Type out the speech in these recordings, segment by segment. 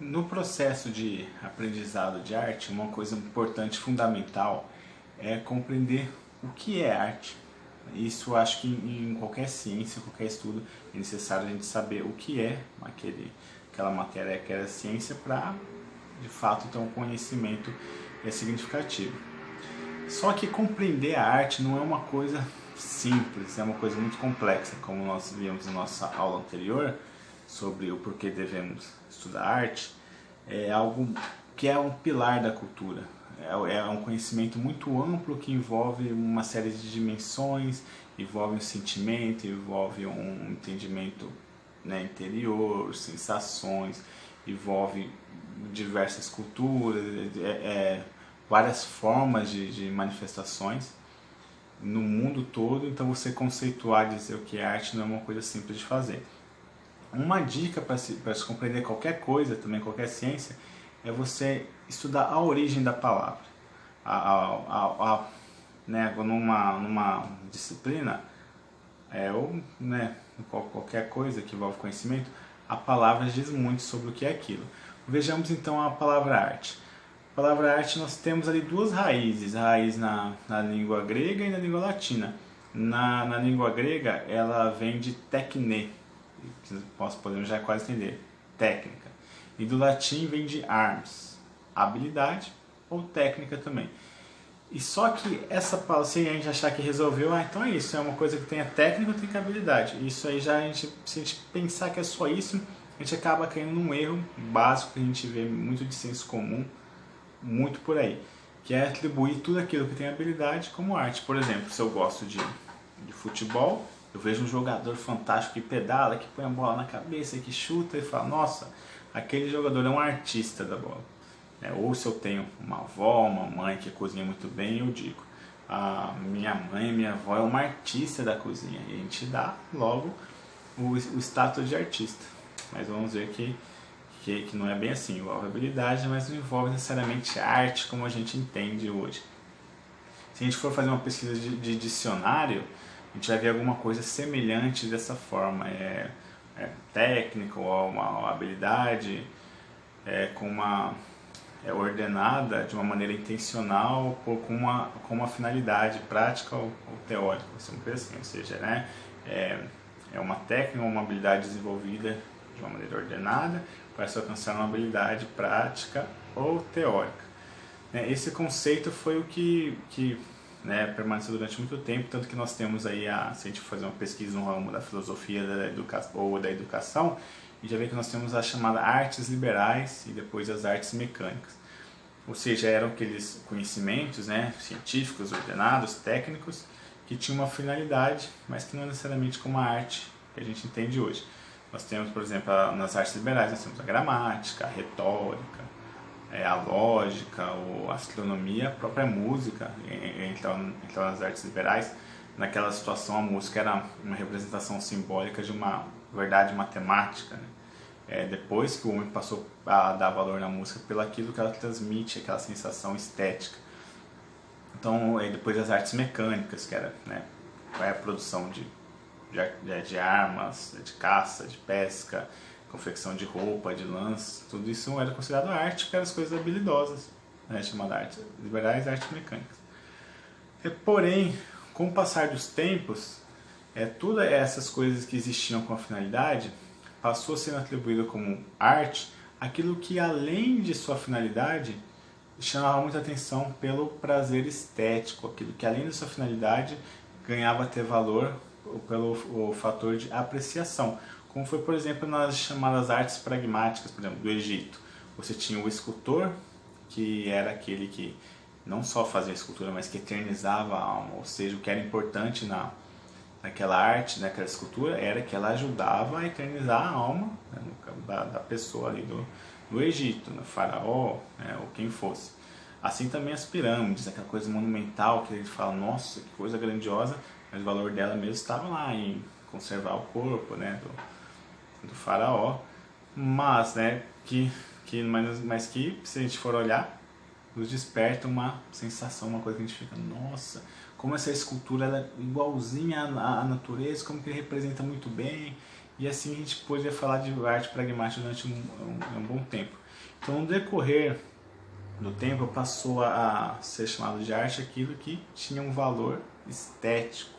No processo de aprendizado de arte, uma coisa importante, fundamental, é compreender o que é arte. Isso acho que em qualquer ciência, qualquer estudo, é necessário a gente saber o que é aquela matéria, aquela ciência, para de fato ter um conhecimento significativo. Só que compreender a arte não é uma coisa simples, é uma coisa muito complexa, como nós vimos na nossa aula anterior sobre o porquê devemos estudar arte. É algo que é um pilar da cultura. É um conhecimento muito amplo que envolve uma série de dimensões, envolve um sentimento, envolve um entendimento, né, interior, sensações, envolve diversas culturas, várias formas de manifestações no mundo todo. Então você conceituar e dizer o que é arte não é uma coisa simples de fazer. Uma dica para se compreender qualquer coisa, também qualquer ciência, é você estudar a origem da palavra. Né, numa disciplina, ou né, qualquer coisa que envolve conhecimento, a palavra diz muito sobre o que é aquilo. Vejamos então a palavra arte. A palavra arte, nós temos ali duas raízes, a raiz na língua grega e na língua latina. Na língua grega, ela vem de techne, que podemos já quase entender, técnica. E do latim vem de arms, habilidade ou técnica também. E só que essa palavra, se a gente achar que resolveu, então é isso, é uma coisa que tem a técnica ou tem a habilidade. Isso aí já, se a gente pensar que é só isso, a gente acaba caindo num erro básico que a gente vê muito de senso comum, muito por aí, que é atribuir tudo aquilo que tem habilidade como arte. Por exemplo, se eu gosto de futebol, eu vejo um jogador fantástico que pedala, que põe a bola na cabeça, que chuta e falo, nossa, aquele jogador é um artista da bola. Ou se eu tenho uma avó, uma mãe que cozinha muito bem, eu digo, a minha mãe, minha avó é uma artista da cozinha. E a gente dá logo o status de artista. Mas vamos ver que não é bem assim, envolve habilidade, mas não envolve necessariamente arte como a gente entende hoje. Se a gente for fazer uma pesquisa de dicionário, a gente vai ver alguma coisa semelhante dessa forma. Técnico ou uma habilidade com uma ordenada de uma maneira intencional ou com uma finalidade prática ou teórica, assim, ou seja, né, é uma técnica ou uma habilidade desenvolvida de uma maneira ordenada para se alcançar uma habilidade prática ou teórica. Esse conceito foi o que né, permaneceu durante muito tempo, tanto que nós temos aí, se a gente fazer uma pesquisa no ramo da filosofia ou da educação, e já vê que nós temos a chamada artes liberais e depois as artes mecânicas. Ou seja, eram aqueles conhecimentos, né, científicos, ordenados, técnicos, que tinham uma finalidade, mas que não é necessariamente como a arte que a gente entende hoje. Nós temos, por exemplo, nas artes liberais, nós temos a gramática, a retórica, a lógica, a astronomia, a própria música, então nas artes liberais. Naquela situação, a música era uma representação simbólica de uma verdade matemática, né? Depois que o homem passou a dar valor na música pelo aquilo que ela transmite, aquela sensação estética. Então, depois as artes mecânicas, que era, né, a produção de armas, de caça, de pesca, confecção de roupa, de lãs, tudo isso era considerado arte, que eram as coisas habilidosas, né, chamada arte liberais e artes mecânicas. Porém, com o passar dos tempos, todas essas coisas que existiam com a finalidade passou a ser atribuído como arte aquilo que, além de sua finalidade, chamava muita atenção pelo prazer estético, aquilo que, além de sua finalidade, ganhava a ter valor pelo o fator de apreciação, como foi, por exemplo, nas chamadas artes pragmáticas, por exemplo, do Egito. Você tinha o escultor, que era aquele que não só fazia a escultura, mas que eternizava a alma, ou seja, o que era importante naquela arte, naquela escultura, era que ela ajudava a eternizar a alma, né, da pessoa ali do Egito, no faraó, né, ou quem fosse. Assim também as pirâmides, aquela coisa monumental que a gente fala, nossa, que coisa grandiosa, mas o valor dela mesmo estava lá em conservar o corpo, né, do faraó, mas, né, mas que, se a gente for olhar, nos desperta uma sensação, uma coisa que a gente fica, nossa, como essa escultura ela é igualzinha à natureza, como que ele representa muito bem, e assim a gente poderia falar de arte pragmática durante um bom tempo. Então, no decorrer do tempo, passou a ser chamado de arte aquilo que tinha um valor estético.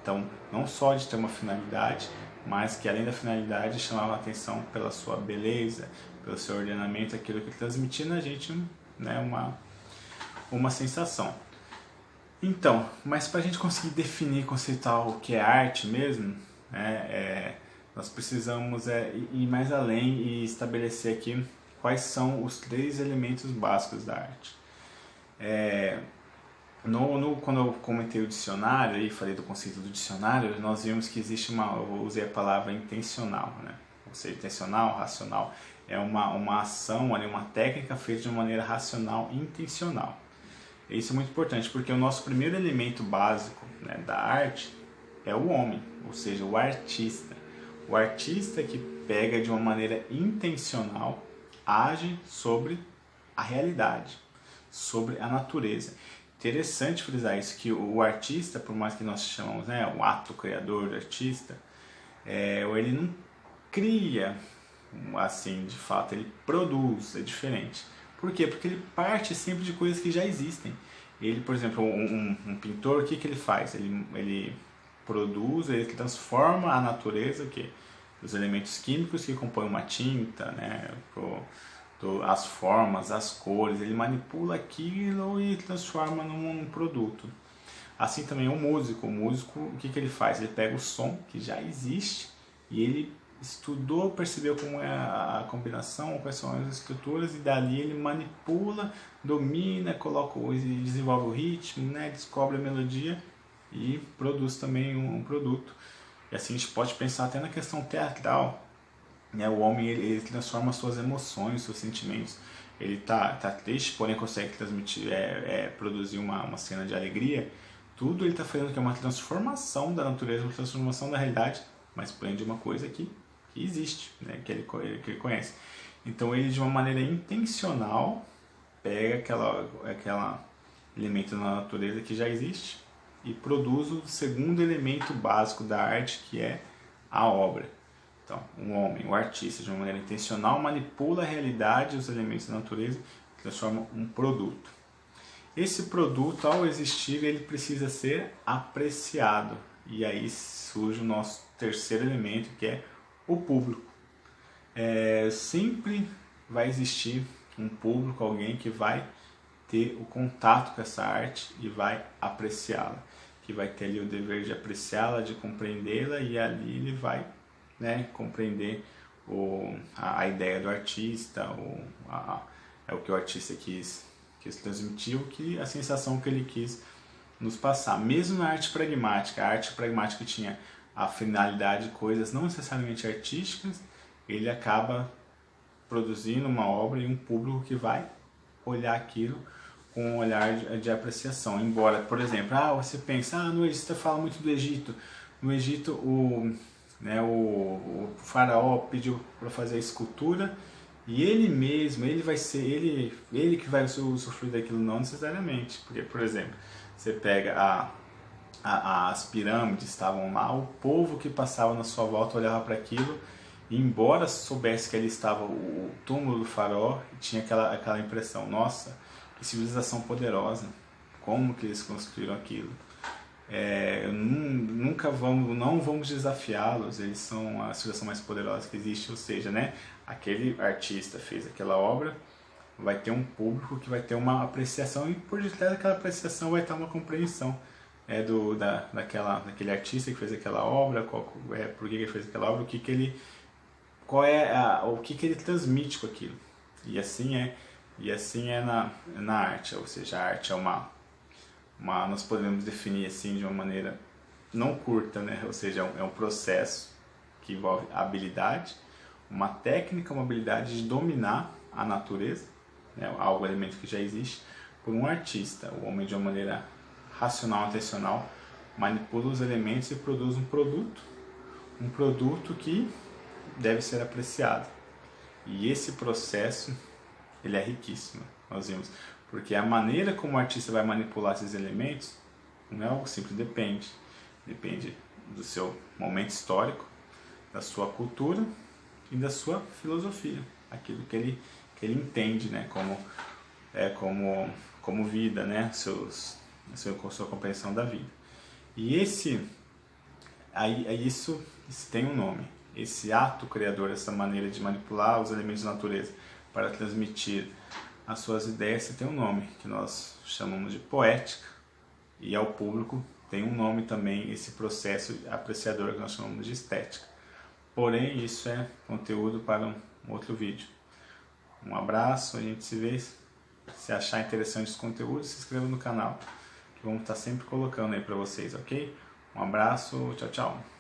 Então, não só de ter uma finalidade, mas que além da finalidade chamava a atenção pela sua beleza, pelo seu ordenamento, aquilo que transmitia na gente, né, uma sensação. Então, mas para a gente conseguir definir, conceituar o que é arte mesmo, né, nós precisamos ir mais além e estabelecer aqui quais são os 3 elementos básicos da arte. Quando eu comentei o dicionário e falei do conceito do dicionário, nós vimos que existe eu usei a palavra intencional, né? Ou seja, intencional, racional, é uma ação, uma técnica feita de uma maneira racional e intencional. Isso é muito importante, porque o nosso primeiro elemento básico, né, da arte é o homem, ou seja, o artista. O artista que pega de uma maneira intencional, age sobre a realidade, sobre a natureza. Interessante frisar isso, que o artista, por mais que nós chamamos, né, o ato criador do artista, ele não cria assim, de fato, ele produz, é diferente. Por quê? Porque ele parte sempre de coisas que já existem. Ele, por exemplo, um pintor, o que ele faz? Ele produz, ele transforma a natureza, os elementos químicos que compõem uma tinta, né, as formas, as cores, ele manipula aquilo e transforma num produto. Assim também o músico, o que ele faz? Ele pega o som que já existe e ele estudou, percebeu como é a combinação, quais são as estruturas, e dali ele manipula, domina, desenvolve o ritmo, né, descobre a melodia e produz também um produto. E assim a gente pode pensar até na questão teatral, né? O homem ele transforma suas emoções, seus sentimentos. Ele tá triste, porém consegue transmitir, produzir uma cena de alegria. Tudo ele está fazendo que é uma transformação da natureza, uma transformação da realidade, mas porém de uma coisa que existe, né? que ele conhece. Então ele, de uma maneira intencional, pega aquela elemento da natureza que já existe e produz o segundo elemento básico da arte, que é a obra. Então, um homem, o artista, de uma maneira intencional, manipula a realidade e os elementos da natureza e transforma um produto. Esse produto, ao existir, ele precisa ser apreciado. E aí surge o nosso terceiro elemento, que é o público. Sempre vai existir um público, alguém que vai ter o contato com essa arte e vai apreciá-la, que vai ter ali o dever de apreciá-la, de compreendê-la, e ali ele vai, né, compreender a ideia do artista, o que o artista quis transmitir, a sensação que ele quis nos passar. Mesmo na arte pragmática, a arte pragmática tinha a finalidade de coisas não necessariamente artísticas, ele acaba produzindo uma obra e um público que vai olhar aquilo com um olhar de apreciação. Embora, por exemplo, você pensa, no Egito, você fala muito do Egito. No Egito, o faraó pediu para fazer a escultura e ele mesmo, ele que vai usufruir daquilo, não necessariamente. Porque, por exemplo, você pega as pirâmides, estavam lá, o povo que passava na sua volta olhava para aquilo, e embora soubesse que ali estava o túmulo do faraó, tinha aquela impressão, nossa, que civilização poderosa, como que eles construíram aquilo. Não vamos desafiá-los, eles são a civilização mais poderosa que existe, ou seja, né, aquele artista fez aquela obra, vai ter um público que vai ter uma apreciação, e por detrás daquela apreciação vai estar uma compreensão daquele artista que fez aquela obra, por que ele fez aquela obra, o que ele transmite com aquilo. E assim é na arte, ou seja, a arte é nós podemos definir assim de uma maneira não curta, né? Ou seja, é um processo que envolve habilidade, uma técnica, uma habilidade de dominar a natureza, né? Algo, elemento que já existe, por um artista. O homem, de uma maneira racional, intencional, manipula os elementos e produz um produto que deve ser apreciado. E esse processo, ele é riquíssimo, nós vimos, porque a maneira como o artista vai manipular esses elementos não é algo simples, depende do seu momento histórico, da sua cultura e da sua filosofia, aquilo que ele entende, né, como vida, né, sua compreensão da vida. E isso tem um nome. Esse ato criador, essa maneira de manipular os elementos da natureza para transmitir as suas ideias, tem um nome que nós chamamos de poética, e ao público tem um nome também, esse processo apreciador que nós chamamos de estética. Porém, isso é conteúdo para um outro vídeo. Um abraço, a gente se vê. Se achar interessante esse conteúdo, se inscreva no canal, que vamos estar sempre colocando aí para vocês, ok? Um abraço, tchau, tchau.